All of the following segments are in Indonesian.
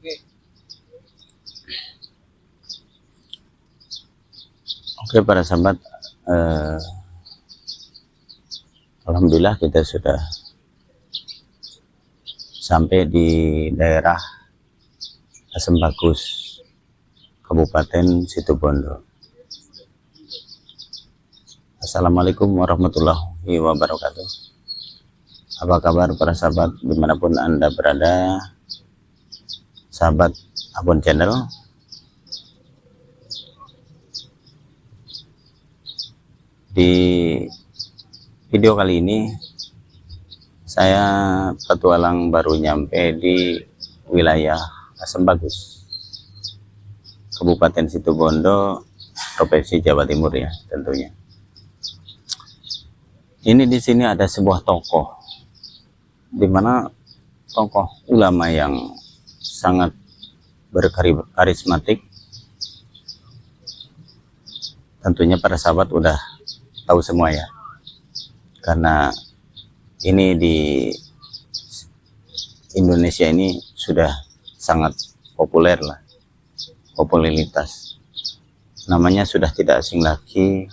Oke para sahabat, alhamdulillah kita sudah sampai di daerah Asem Bagus, Kabupaten Situbondo. Assalamualaikum warahmatullahi wabarakatuh. Apa kabar para sahabat dimanapun Anda berada, sahabat Abon Channel. Di video kali ini saya petualang baru nyampe di wilayah Asem Bagus, Kabupaten Situbondo, Provinsi Jawa Timur ya tentunya. Ini di sini ada sebuah tokoh, di mana tokoh ulama yang sangat berkarismatik. Tentunya para sahabat udah tahu semua ya, karena ini di Indonesia ini sudah sangat populer lah, popularitas. Namanya sudah tidak asing lagi,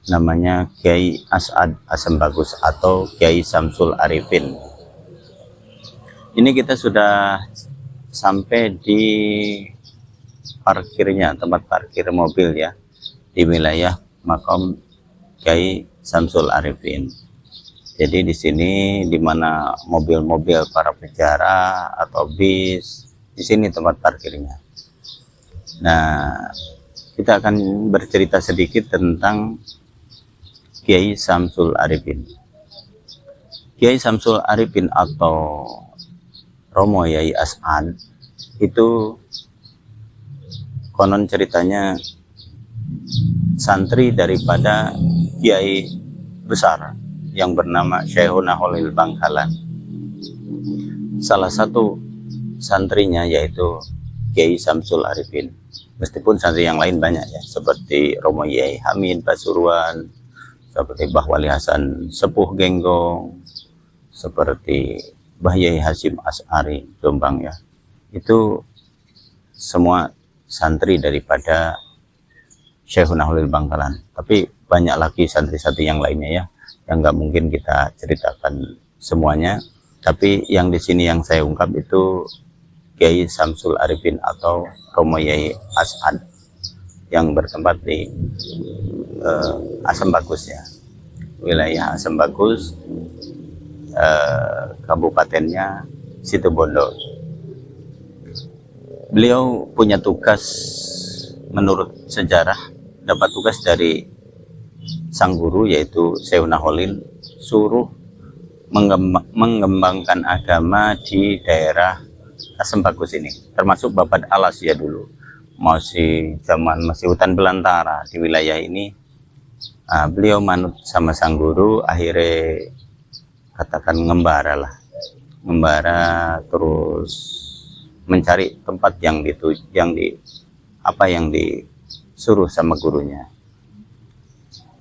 namanya Kiai As'ad Asem Bagus atau Kiai Samsul Arifin. Ini kita sudah sampai di parkirnya, tempat parkir mobil ya, di wilayah makam Kiai Samsul Arifin. Jadi di sini di mana mobil-mobil para peziarah atau bis, di sini tempat parkirnya. Nah, kita akan bercerita sedikit tentang Kiai Samsul Arifin. Kiai Samsul Arifin atau Romo Yai As'ad itu konon ceritanya santri daripada kiai besar yang bernama Syekhuna Holil Bangkalan. Salah satu santrinya yaitu Kiai Samsul Arifin. Meskipun santri yang lain banyak ya, seperti Romo Yai Hamid Pasuruan, seperti Mbah Wali Hasan Sepuh Genggong, seperti Mbah Yai Hasyim As'ari Jombang ya. Itu semua santri daripada Syekhuna Holil Bangkalan. Tapi banyak lagi santri-santri yang lainnya ya, yang nggak mungkin kita ceritakan semuanya. Tapi yang di sini yang saya ungkap itu Kiai Samsul Arifin atau Romo Yai As'ad yang bertempat di Asem Bagus ya, wilayah Asem Bagus, kabupatennya Situbondo. Beliau punya tugas, menurut sejarah, dapat tugas dari sang guru yaitu Syekhuna Holil, suruh mengembangkan agama di daerah Asem Bagus ini, termasuk Babad Alas ya dulu, masih hutan belantara di wilayah ini. Beliau manut sama sang guru, akhirnya katakan ngembara lah, ngembara terus mencari tempat yang disuruh sama gurunya.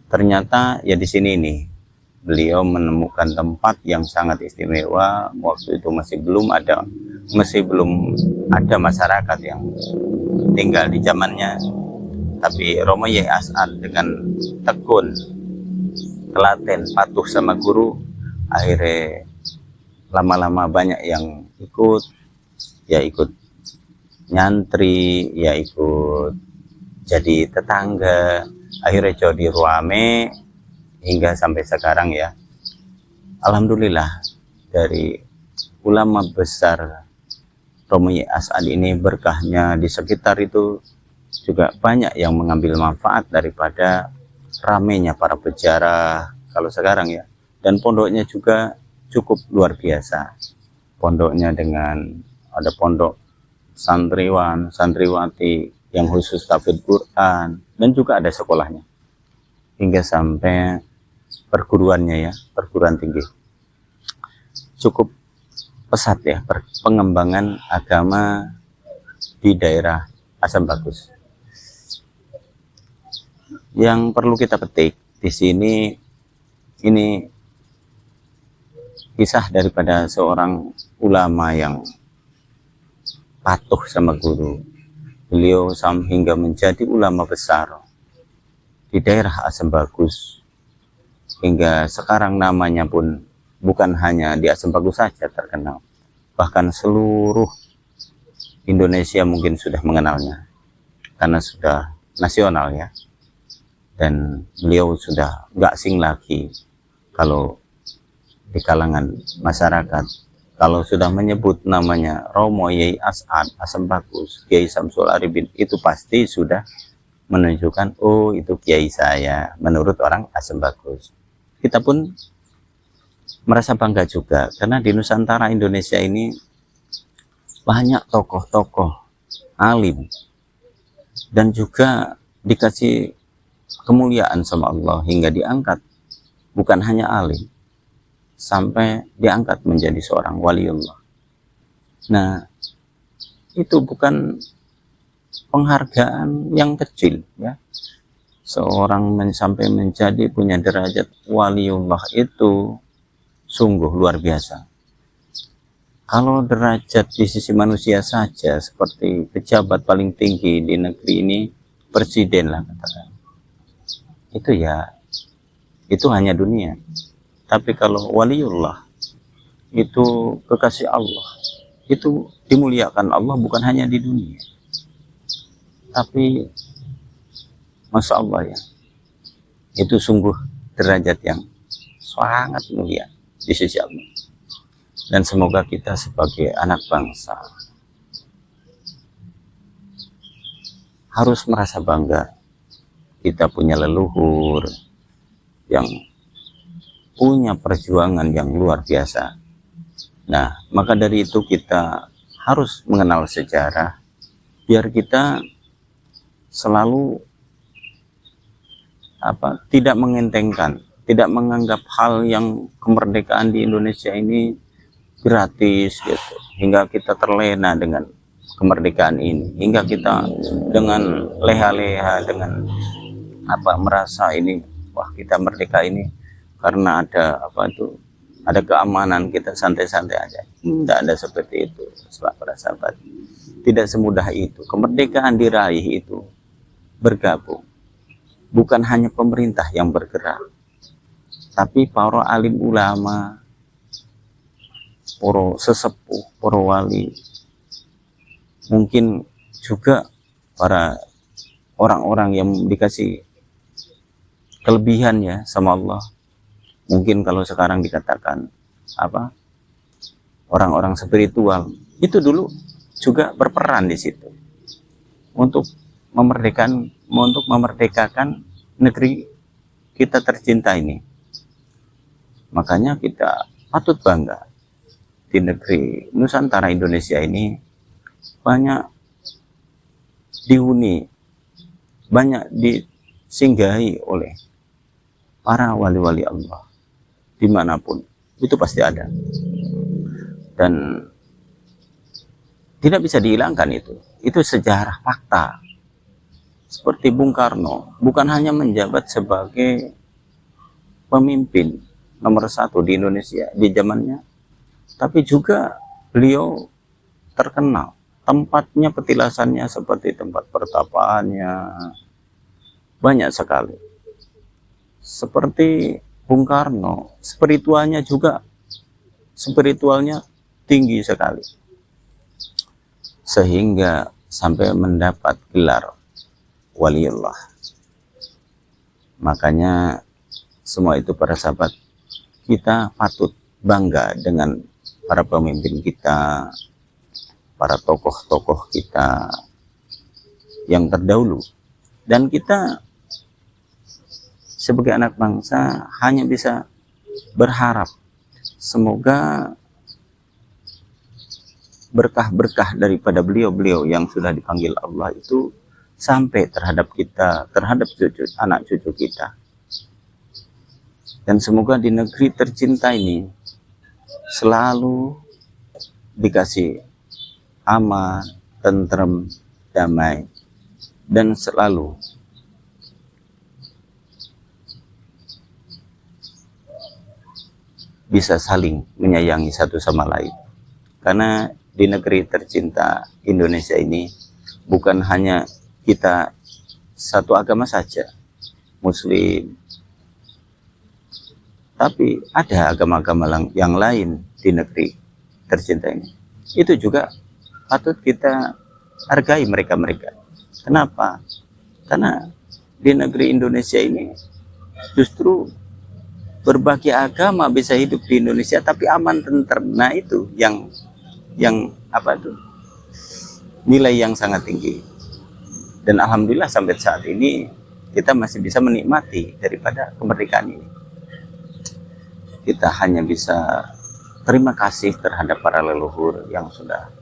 Ternyata ya di sini nih beliau menemukan tempat yang sangat istimewa. Waktu itu masih belum ada masyarakat yang tinggal di zamannya. Tapi Romo Yai As'ad dengan tekun, telaten, patuh sama guru, akhirnya lama-lama banyak yang ikut nyantri, ya ikut jadi tetangga, akhirnya jadi ruame hingga sampai sekarang ya. Alhamdulillah dari ulama besar Romo Yai As'ad ini, berkahnya di sekitar itu juga banyak yang mengambil manfaat daripada ramenya para peziarah kalau sekarang ya. Dan pondoknya juga cukup luar biasa. Pondoknya dengan ada pondok santriwan, santriwati yang khusus tahfidz Quran, dan juga ada sekolahnya hingga sampai perguruannya ya, perguruan tinggi. Cukup pesat ya pengembangan agama di daerah Asem Bagus. Yang perlu kita petik di sini, ini kisah daripada seorang ulama yang patuh sama guru. Beliau hingga menjadi ulama besar di daerah Asam Bagus, hingga sekarang namanya pun bukan hanya di Asam Bagus saja terkenal, bahkan seluruh Indonesia mungkin sudah mengenalnya karena sudah nasional ya. Dan beliau sudah nggak asing lagi kalau di kalangan masyarakat. Kalau sudah menyebut namanya Romo Yai As'ad Asam Bagus, Kiai Samsul Arifin, itu pasti sudah menunjukkan, oh itu kiai saya menurut orang Asam Bagus. Kita pun merasa bangga juga karena di Nusantara Indonesia ini banyak tokoh-tokoh alim dan juga dikasih kemuliaan sama Allah hingga diangkat, bukan hanya alim, sampai diangkat menjadi seorang waliullah. Nah, itu bukan penghargaan yang kecil ya. Seorang sampai menjadi punya derajat waliullah itu sungguh luar biasa. Kalau derajat di sisi manusia saja seperti pejabat paling tinggi di negeri ini, presiden lah katakan, itu ya, itu hanya dunia. Tapi kalau waliullah itu kekasih Allah, itu dimuliakan Allah bukan hanya di dunia, tapi Masya Allah ya, itu sungguh derajat yang sangat mulia di sisi Allah. Dan semoga kita sebagai anak bangsa harus merasa bangga kita punya leluhur yang punya perjuangan yang luar biasa. Nah, maka dari itu kita harus mengenal sejarah biar kita selalu tidak mengentengkan, tidak menganggap hal yang kemerdekaan di Indonesia ini gratis gitu, hingga kita terlena dengan kemerdekaan ini, hingga kita dengan leha-leha, dengan merasa ini, wah kita merdeka ini karena ada ada keamanan, kita santai-santai aja. Tidak ada seperti itu, para sahabat. Tidak semudah itu. Kemerdekaan diraih itu bergabung. Bukan hanya pemerintah yang bergerak, tapi para alim ulama, para sesepuh, para wali, mungkin juga para orang-orang yang dikasih kelebihan ya sama Allah. Mungkin kalau sekarang dikatakan orang-orang spiritual, itu dulu juga berperan di situ untuk memerdekakan negeri kita tercinta ini. Makanya kita patut bangga di negeri Nusantara Indonesia ini banyak dihuni, banyak disinggahi oleh para wali-wali Allah. Dimanapun itu pasti ada, dan tidak bisa dihilangkan. Itu sejarah fakta. Seperti Bung Karno bukan hanya menjabat sebagai pemimpin nomor 1 di Indonesia di zamannya, tapi juga beliau terkenal tempatnya, petilasannya seperti tempat pertapaannya banyak sekali. Seperti Bung Karno, spiritualnya tinggi sekali, sehingga sampai mendapat gelar waliullah. Makanya semua itu para sahabat, kita patut bangga dengan para pemimpin kita, para tokoh-tokoh kita yang terdahulu, dan kita sebagai anak bangsa hanya bisa berharap semoga berkah-berkah daripada beliau-beliau yang sudah dipanggil Allah itu sampai terhadap kita, terhadap anak cucu kita. Dan semoga di negeri tercinta ini selalu dikasih aman, tentrem, damai, dan selalu bisa saling menyayangi satu sama lain. Karena di negeri tercinta Indonesia ini bukan hanya kita satu agama saja, Muslim, tapi ada agama-agama yang lain di negeri tercinta ini. Itu juga patut kita hargai mereka-mereka. Kenapa? Karena di negeri Indonesia ini justru berbagai agama bisa hidup di Indonesia tapi aman tentram. Nah itu yang apa itu nilai yang sangat tinggi. Dan alhamdulillah sampai saat ini kita masih bisa menikmati daripada kemerdekaan ini. Kita hanya bisa terima kasih terhadap para leluhur yang sudah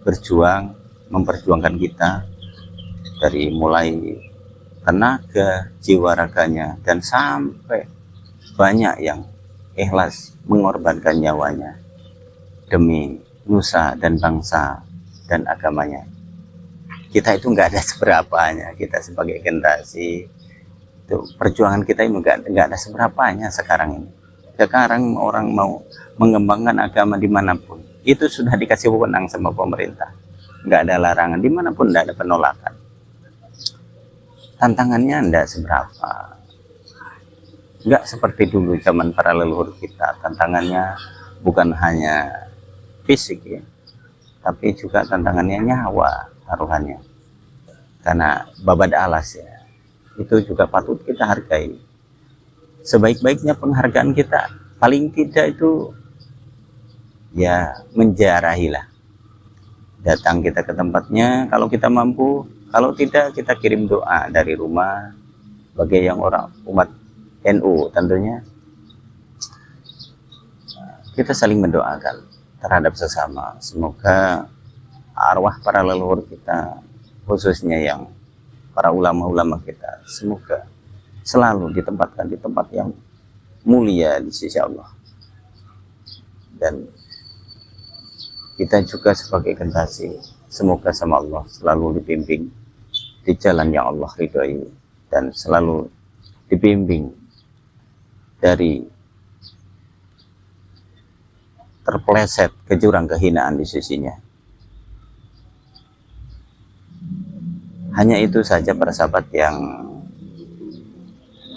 berjuang, memperjuangkan kita dari mulai tenaga, jiwa raganya, dan sampai banyak yang ikhlas mengorbankan nyawanya demi nusa dan bangsa dan agamanya. Kita itu nggak ada seberapanya, kita sebagai generasi itu perjuangan kita itu nggak ada seberapanya sekarang ini. Sekarang orang mau mengembangkan agama dimanapun itu sudah dikasih wewenang sama pemerintah, nggak ada larangan, dimanapun nggak ada penolakan. Tantangannya nggak seberapa, nggak seperti dulu zaman para leluhur kita. Tantangannya bukan hanya fisik ya, tapi juga tantangannya nyawa taruhannya, karena babad alas ya, itu juga patut kita hargai. Sebaik-baiknya penghargaan kita paling tidak itu ya menziarahilah, datang kita ke tempatnya kalau kita mampu, kalau tidak kita kirim doa dari rumah bagi yang orang umat NU. Tentunya kita saling mendoakan terhadap sesama, semoga arwah para leluhur kita, khususnya yang para ulama-ulama kita, semoga selalu ditempatkan di tempat yang mulia di sisi Allah. Dan kita juga sebagai generasi, semoga sama Allah selalu dibimbing di jalan yang Allah ridhoi, dan selalu dibimbing dari terpeleset ke jurang kehinaan di sisinya. Hanya itu saja para sahabat yang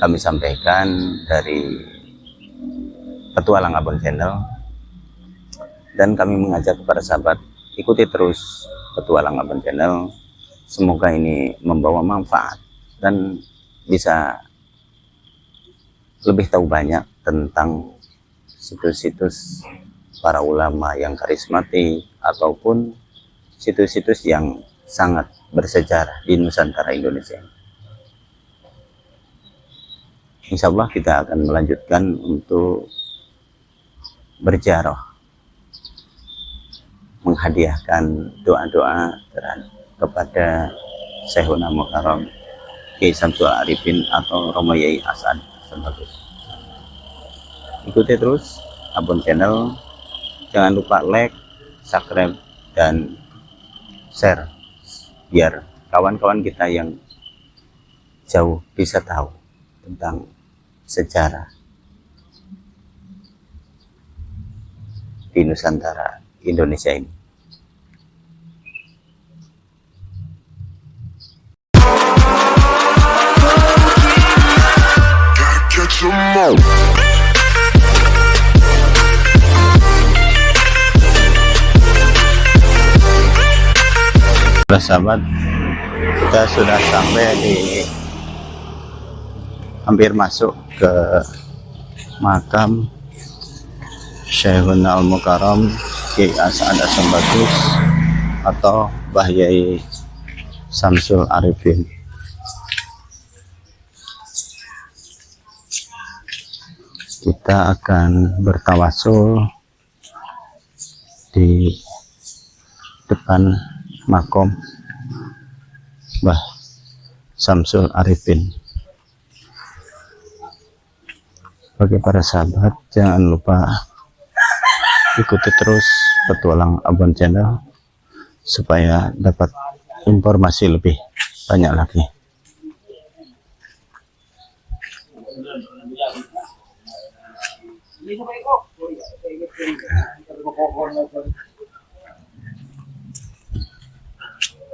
kami sampaikan dari Petualang Abon Channel, dan kami mengajak kepada sahabat ikuti terus Petualang Abon Channel. Semoga ini membawa manfaat dan bisa lebih tahu banyak tentang situs-situs para ulama yang karismatik ataupun situs-situs yang sangat bersejarah di Nusantara Indonesia. Insya Allah kita akan melanjutkan untuk berziarah, menghadiahkan doa-doa kepada Syekhuna Mukarram Kiai Samsul Arifin atau Romo Yai As'ad Bagus. Ikuti terus Abon Channel, jangan lupa like, subscribe, dan share biar kawan-kawan kita yang jauh bisa tahu tentang sejarah di Nusantara Indonesia ini. Sahabat, kita sudah sampai di hampir masuk ke makam Syekhuna Al-Mukarram Kiai As'ad Bagus atau Mbah Yai Samsul Arifin. Kita akan bertawasul di depan makom Mbah Samsul Arifin. Bagi para sahabat, jangan lupa ikuti terus Petualang Abon Channel supaya dapat informasi lebih banyak lagi.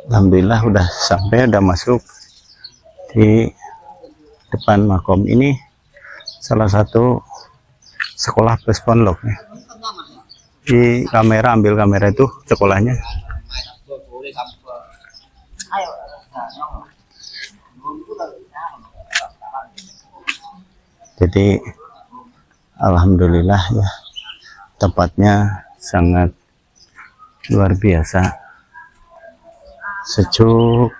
Alhamdulillah udah sampai, udah masuk di depan makom. Ini salah satu sekolah plus pondok ya. Di kamera, ambil kamera itu sekolahnya. Jadi alhamdulillah ya, tempatnya sangat luar biasa, sejuk.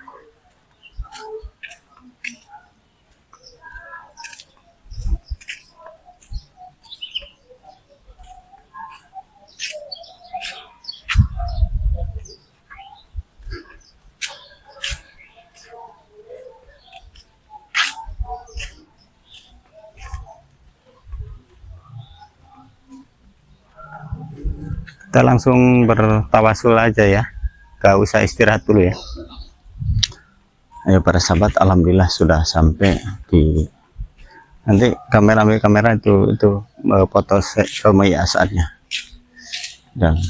Kita langsung bertawasul aja ya, gak usah istirahat dulu ya. Ayo para sahabat, alhamdulillah sudah sampai di, nanti kamera itu foto Romaiyah saatnya. Dan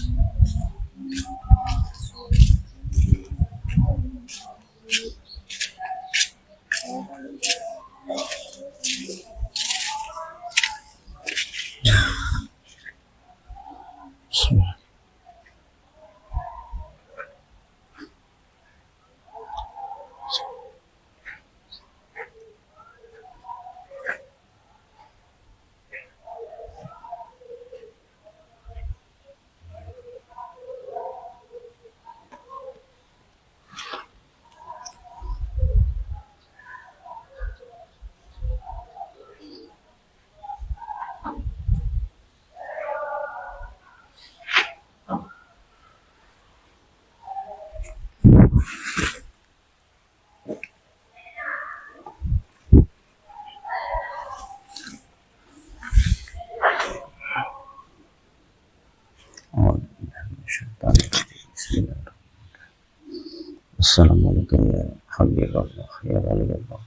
Assalamualaikum ya Habibullah ya Waliyullah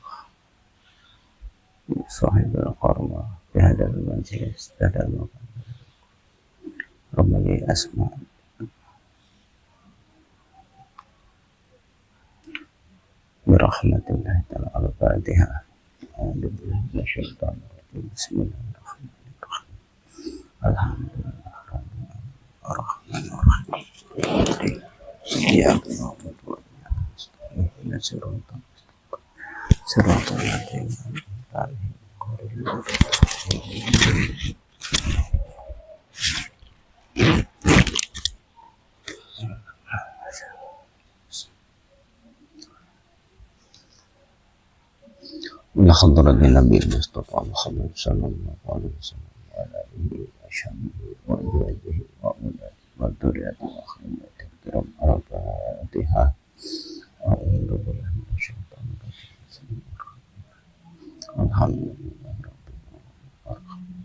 sahibul qarma fi hadal majlis dadal maqam Romaiyah asma birahmatillahi ta'ala al-Fatihah. A'udzu billahi minasyaitonir rajim. Bismillahirrahmanirrahim. Alhamdulillah ar-Rahmanir Rahim. Iyyaka na'budu wa iyyaka nasta'in. Ihdinas siratal mustaqim. Siratal ladzina an'amta 'alaihim. Ila hadratin Nabi Mustafa Muhammad sallallahu alaihi wasallam wa ala alihi wa sahbihi wa azwajihi wa ulati wa dzurriyyatihi wa khairati kiram al-Fatihah. A'udzu billahi minasyaitonir rajim. Alhamdulillah rabbil alamin.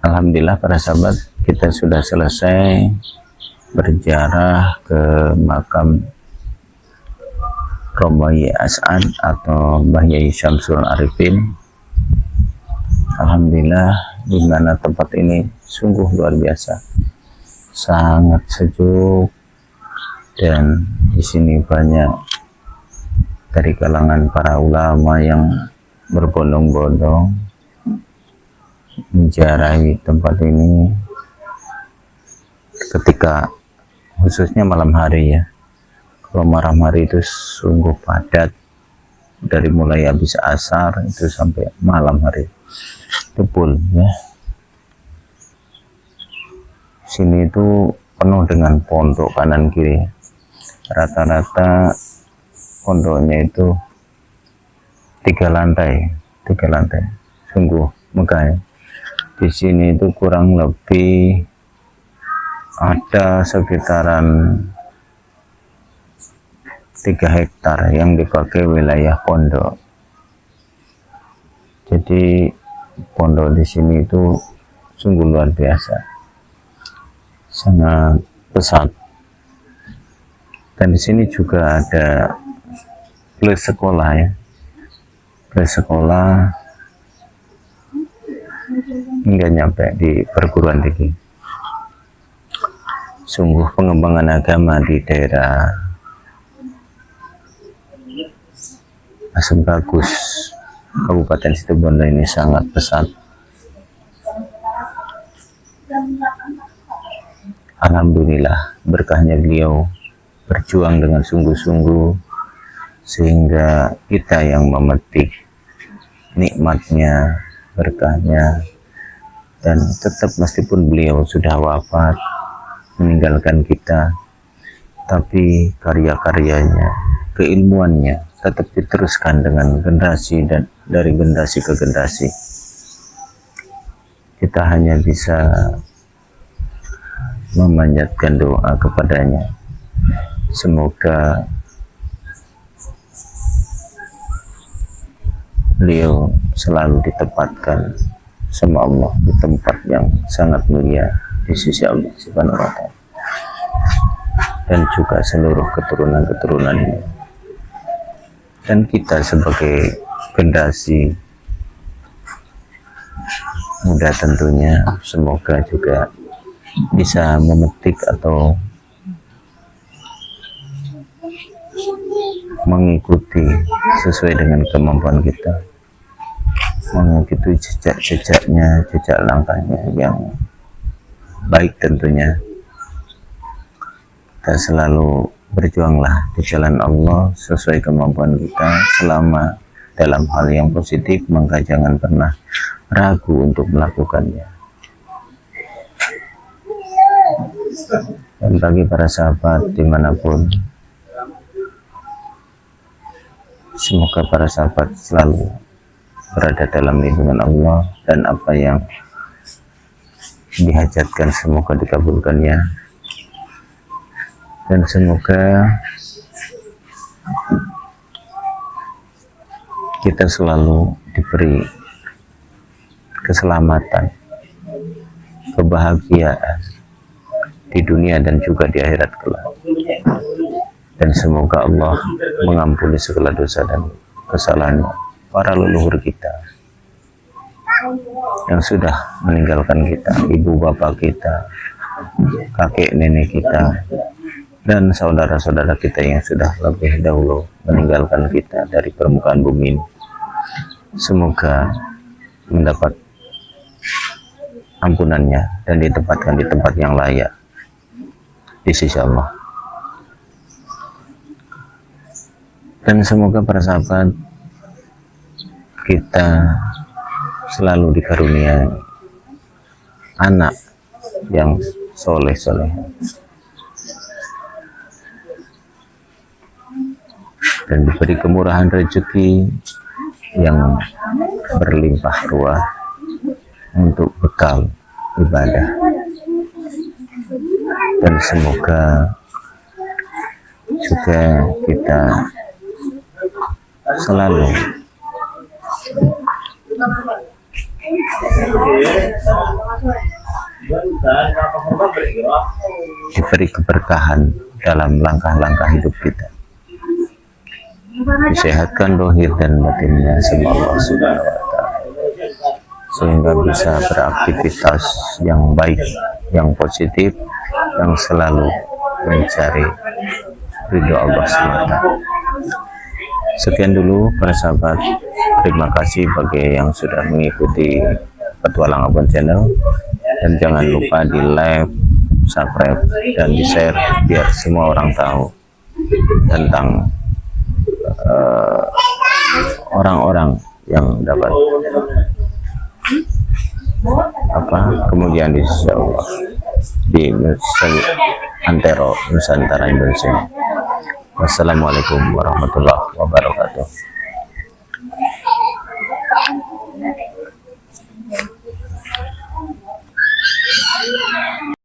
Alhamdulillah para sahabat, kita sudah selesai berziarah ke makam Romaiyah As'ad atau Mbah Yai Syamsul Arifin. Alhamdulillah, di mana tempat ini sungguh luar biasa, sangat sejuk, dan di sini banyak dari kalangan para ulama yang berbondong-bondong menziarahi tempat ini ketika khususnya malam hari ya. Kalau malam hari itu sungguh padat, dari mulai habis asar itu sampai malam hari itu full ya. Sini itu penuh dengan pondok kanan kiri, rata-rata pondoknya itu 3 lantai, sungguh megah ya. Di sini itu kurang lebih ada sekitaran 3 hektar yang dipakai wilayah pondok. Jadi pondok di sini itu sungguh luar biasa, sangat pesat. Dan di sini juga ada plus sekolah ya, plus sekolah hingga nyampe di perguruan tinggi. Sungguh pengembangan agama di daerah Asem Bagus, Kabupaten Situbondo ini sangat pesat. Alhamdulillah, berkahnya beliau berjuang dengan sungguh-sungguh sehingga kita yang memetik nikmatnya, berkahnya. Dan tetap meskipun beliau sudah wafat meninggalkan kita, tapi karya-karyanya, keilmuannya tetap diteruskan dengan generasi dan dari generasi ke generasi. Kita hanya bisa memanjatkan doa kepadanya, semoga beliau selalu ditempatkan sama Allah di tempat yang sangat mulia di sisi Allah Subhanahu wa Ta'ala, dan juga seluruh keturunan-keturunannya. Dan kita sebagai generasi muda tentunya semoga juga bisa memetik atau mengikuti sesuai dengan kemampuan kita, mengikuti jejak-jejaknya, jejak langkahnya yang baik tentunya. Kita selalu berjuanglah di jalan Allah sesuai kemampuan kita, selama dalam hal yang positif, maka jangan pernah ragu untuk melakukannya. Dan bagi para sahabat dimanapun, semoga para sahabat selalu berada dalam lindungan Allah, dan apa yang dihajatkan semoga dikabulkannya. Dan semoga kita selalu diberi keselamatan, kebahagiaan di dunia dan juga di akhirat kelak. Dan semoga Allah mengampuni segala dosa dan kesalahan para leluhur kita yang sudah meninggalkan kita, ibu bapak kita, kakek nenek kita, dan saudara-saudara kita yang sudah lebih dahulu meninggalkan kita dari permukaan bumi ini. Semoga mendapat ampunannya dan ditempatkan di tempat yang layak di sisi Allah. Dan semoga para sahabat kita selalu dikaruniai anak yang soleh-soleh, dan diberi kemurahan rezeki yang berlimpah ruah untuk bekal ibadah. Dan semoga juga kita selalu diberi keberkahan dalam langkah-langkah hidup kita, disehatkan dohir dan batinnya sama Allah Subhanahu wa Ta'ala, sehingga bisa beraktivitas yang baik, yang positif, yang selalu mencari ridho Allah SWT. Sekian dulu para sahabat, terima kasih bagi yang sudah mengikuti Petualang Abon Channel, dan jangan lupa di like, subscribe, dan di share biar semua orang tahu tentang orang-orang yang dapat kemudian di sisi Allah di Antero Nusantara Indonesia. Wassalamualaikum warahmatullahi wabarakatuh.